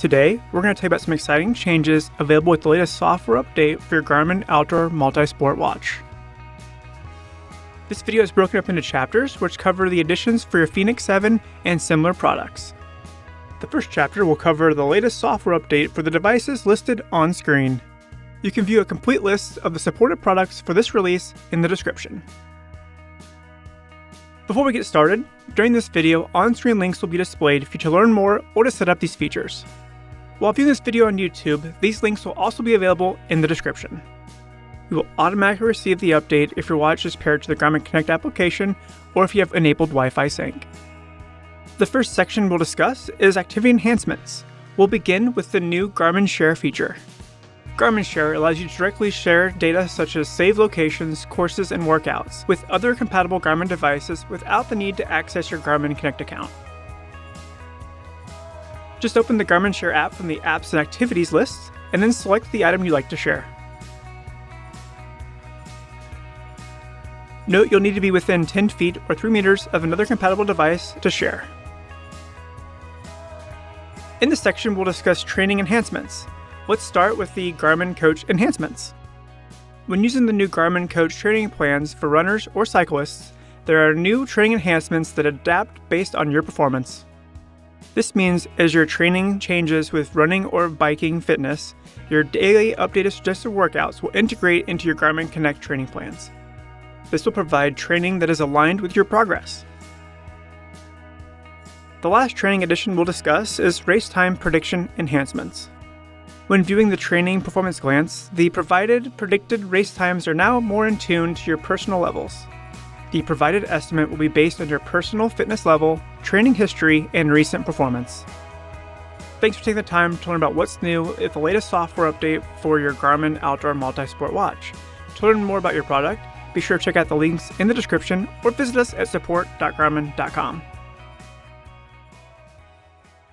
Today, we're going to tell you about some exciting changes available with the latest software update for your Garmin Outdoor Multisport Watch. This video is broken up into chapters which cover the additions for your fēnix 7 and similar products. The first chapter will cover the latest software update for the devices listed on screen. You can view a complete list of the supported products for this release in the description. Before we get started, during this video, on-screen links will be displayed for you to learn more or to set up these features. While viewing this video on YouTube, these links will also be available in the description. You will automatically receive the update if your watch is paired to the Garmin Connect application or if you have enabled Wi-Fi sync. The first section we'll discuss is activity enhancements. We'll begin with the new Garmin Share feature. Garmin Share allows you to directly share data such as saved locations, courses, and workouts with other compatible Garmin devices without the need to access your Garmin Connect account. Just open the Garmin Share app from the Apps and Activities list, and then select the item you'd like to share. Note you'll need to be within 10 feet or 3 meters of another compatible device to share. In this section, we'll discuss training enhancements. Let's start with the Garmin Coach enhancements. When using the new Garmin Coach training plans for runners or cyclists, there are new training enhancements that adapt based on your performance. This means as your training changes with running or biking fitness, your daily updated suggested workouts will integrate into your Garmin Connect training plans. This will provide training that is aligned with your progress. The last training addition we'll discuss is race time prediction enhancements. When viewing the training performance glance, the provided predicted race times are now more in tune to your personal levels. The provided estimate will be based on your personal fitness level, training history, and recent performance. Thanks for taking the time to learn about what's new with the latest software update for your Garmin Outdoor Multisport Watch. To learn more about your product, be sure to check out the links in the description or visit us at support.garmin.com.